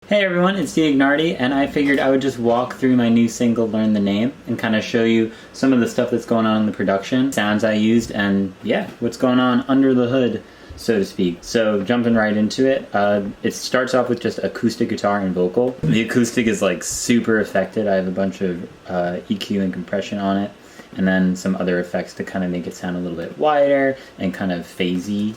Hey everyone, it's Diagnardi, and I figured I would just walk through my new single, Learn the Name, and kind of show you some of the stuff that's going on in the production, sounds I used, and yeah, what's going on under the hood, so to speak. So jumping right into it, it starts off with just acoustic guitar and vocal. The acoustic is like super affected. I have a bunch of EQ and compression on it, and then some other effects to kind of make it sound a little bit wider and kind of phasey.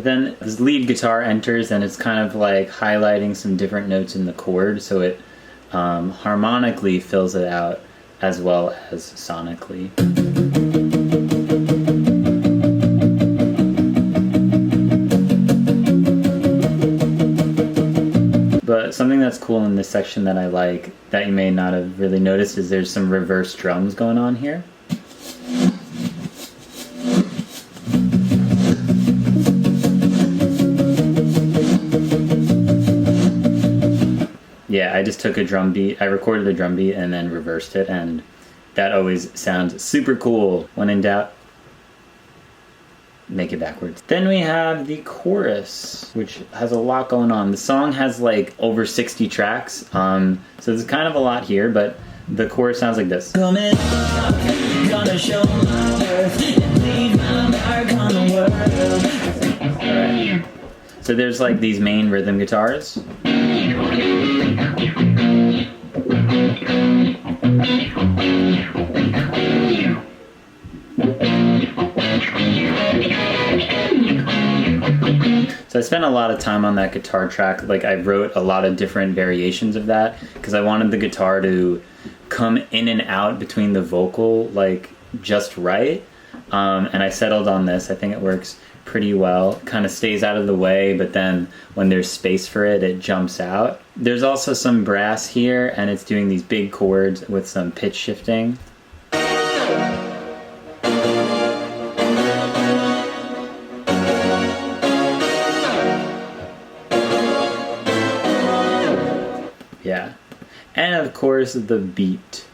Then this lead guitar enters and it's kind of like highlighting some different notes in the chord, so it harmonically fills it out as well as sonically. But something that's cool in this section that I like, that you may not have really noticed, is there's some reverse drums going on here. Yeah, I just took a drum beat, I recorded a drum beat and then reversed it, and that always sounds super cool. When in doubt, make it backwards. Then we have the chorus, which has a lot going on. The song has like over 60 tracks, so there's kind of a lot here, but the chorus sounds like this. Coming up, gonna show my worth and leave my mark on the world. Alright. So there's like these main rhythm guitars. So I spent a lot of time on that guitar track. Like, I wrote a lot of different variations of that because I wanted the guitar to come in and out between the vocal like just right, and I settled on this. I think it works pretty well. Kind of stays out of the way, but then when there's space for it, it jumps out. There's also some brass here, and it's doing these big chords with some pitch shifting. Yeah. And of course, the beat.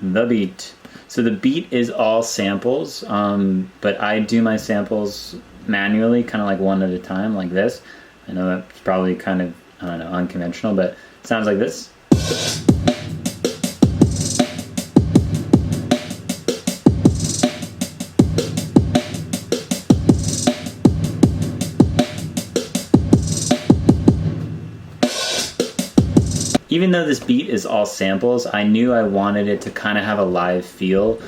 The beat. So the beat is all samples, but I do my samples manually, kind of like one at a time, like this. I know that's probably kind of, I don't know, unconventional, but it sounds like this. Even though this beat is all samples, I knew I wanted it to kind of have a live feel,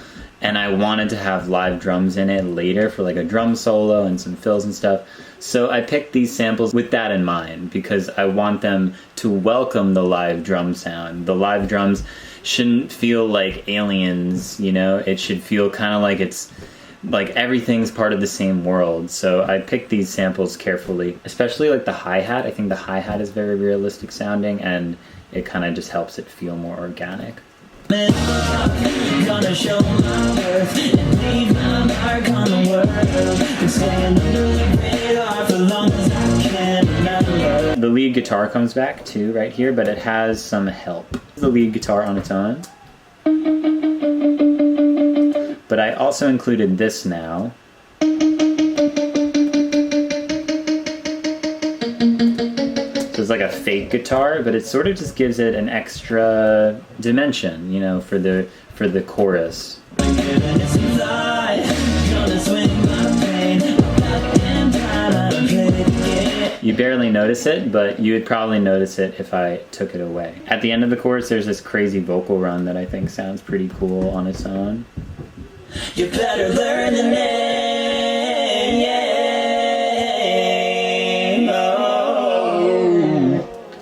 and I wanted to have live drums in it later for like a drum solo and some fills and stuff. So I picked these samples with that in mind because I want them to welcome the live drum sound. The live drums shouldn't feel like aliens, you know? It should feel kind of like it's like everything's part of the same world. So I picked these samples carefully, especially like the hi-hat. I think the hi-hat is very realistic sounding, and it kind of just helps it feel more organic. Gonna show my worth and leave my mark on the world. Staying under the radar for long as I can remember. The lead guitar comes back too right here, but it has some help. The lead guitar on its own. But I also included this now. It's like a fake guitar, but it sort of just gives it an extra dimension, you know, for the chorus. You barely notice it, but you would probably notice it if I took it away. At the end of the chorus, there's this crazy vocal run that I think sounds pretty cool on its own. You better learn the name, yeah.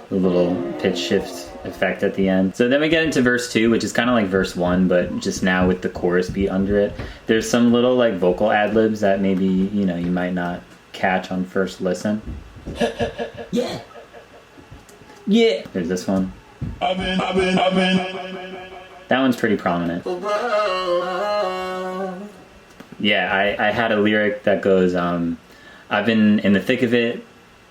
A little pitch shift effect at the end. So then we get into verse 2, which is kind of like verse 1, but just now with the chorus beat under it. There's some little like vocal ad-libs that maybe, you know, you might not catch on first listen. Yeah. Yeah. There's this one. That one's pretty prominent. Yeah, I had a lyric that goes, I've been in the thick of it,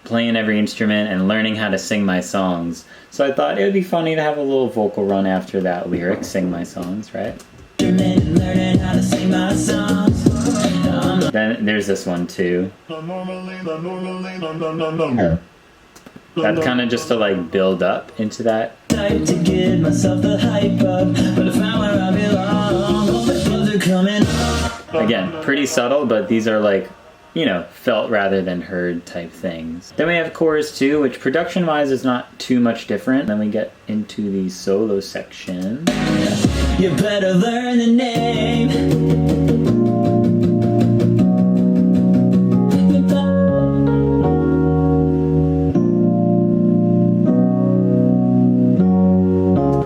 playing every instrument and learning how to sing my songs. So I thought it would be funny to have a little vocal run after that lyric, sing my songs, right? Then Then there's this one too. That's kind of just to like build up into that. To get myself the hype up, but I found where I belong. All the clothes are coming. Again, pretty subtle, but these are like, you know, felt rather than heard type things. Then we have chorus 2, which production-wise is not too much different. Then we get into the solo section. You better learn the name.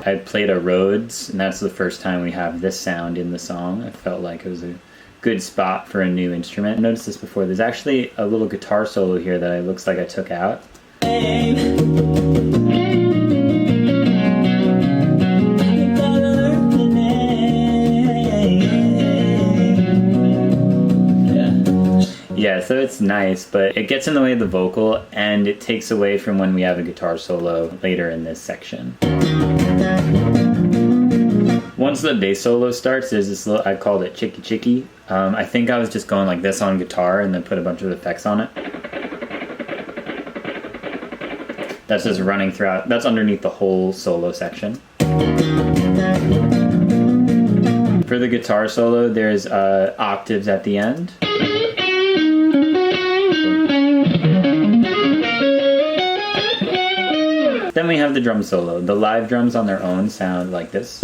I played a Rhodes, and that's the first time we have this sound in the song. I felt like it was a good spot for a new instrument. I noticed this before. There's actually a little guitar solo here that it looks like I took out. Yeah, so it's nice, but it gets in the way of the vocal, and it takes away from when we have a guitar solo later in this section. Once the bass solo starts, there's this little, I called it Chicky Chicky. I think I was just going like this on guitar and then put a bunch of effects on it. That's just running throughout, that's underneath the whole solo section. For the guitar solo, there's octaves at the end. Then we have the drum solo. The live drums on their own sound like this.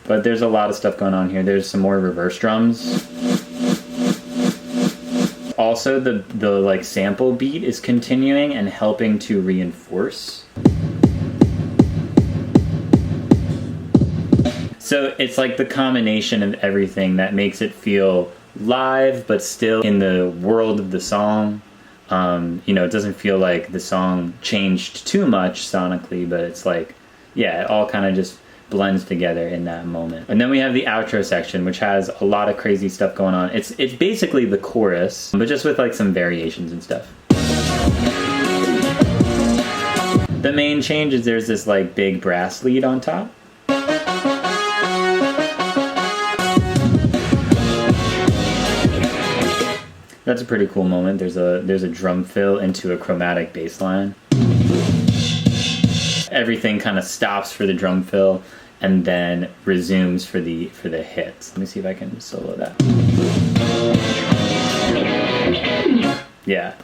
But there's a lot of stuff going on here. There's some more reverse drums. Also, the like sample beat is continuing and helping to reinforce. So it's like the combination of everything that makes it feel live, but still in the world of the song. You know, it doesn't feel like the song changed too much sonically, but it's like, yeah, it all kind of just blends together in that moment. And then we have the outro section, which has a lot of crazy stuff going on. It's basically the chorus, but just with like some variations and stuff. The main change is there's this like big brass lead on top. That's a pretty cool moment. There's a drum fill into a chromatic bass line. Everything kind of stops for the drum fill and then resumes for the hits. Let me see if I can solo that. Yeah.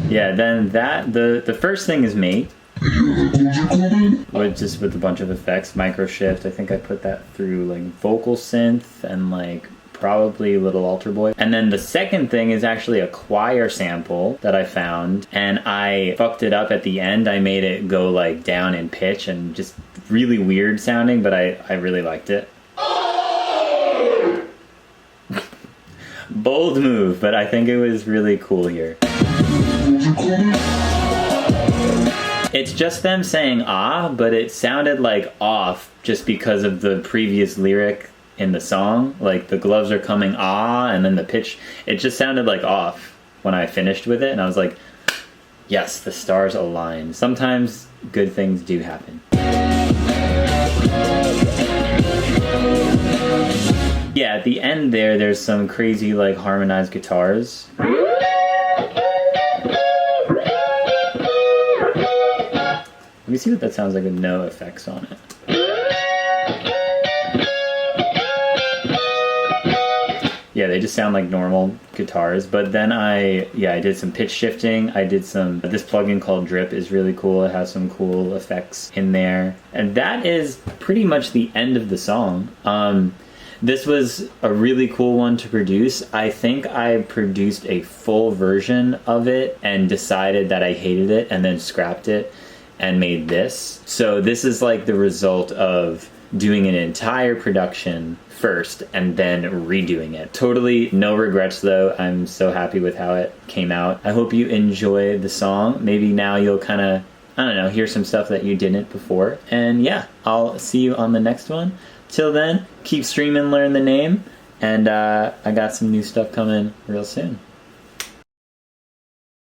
Yeah, then the first thing is me. With a bunch of effects, micro shift. I think I put that through like vocal synth and like probably Little Altar Boy. And then the second thing is actually a choir sample that I found, and I fucked it up at the end. I made it go like down in pitch and just really weird sounding, but I really liked it. Bold move, but I think it was really cool here. It's just them saying ah, but it sounded like off just because of the previous lyric in the song. Like the gloves are coming ah, and then the pitch, it just sounded like off when I finished with it, and I was like, yes, the stars align. Sometimes good things do happen. Yeah, at the end there's some crazy like harmonized guitars. Let me see what that sounds like with no effects on it. Yeah, they just sound like normal guitars, but then I did some pitch shifting. I did this plugin called Drip is really cool. It has some cool effects in there. And that is pretty much the end of the song. This was a really cool one to produce. I think I produced a full version of it and decided that I hated it and then scrapped it and made this. So this is like the result of doing an entire production first and then redoing it. Totally no regrets though. I'm so happy with how it came out. I hope you enjoy the song. Maybe now you'll kind of, I don't know, hear some stuff that you didn't before. And yeah, I'll see you on the next one. Till then, keep streaming, learn the name, and I got some new stuff coming real soon.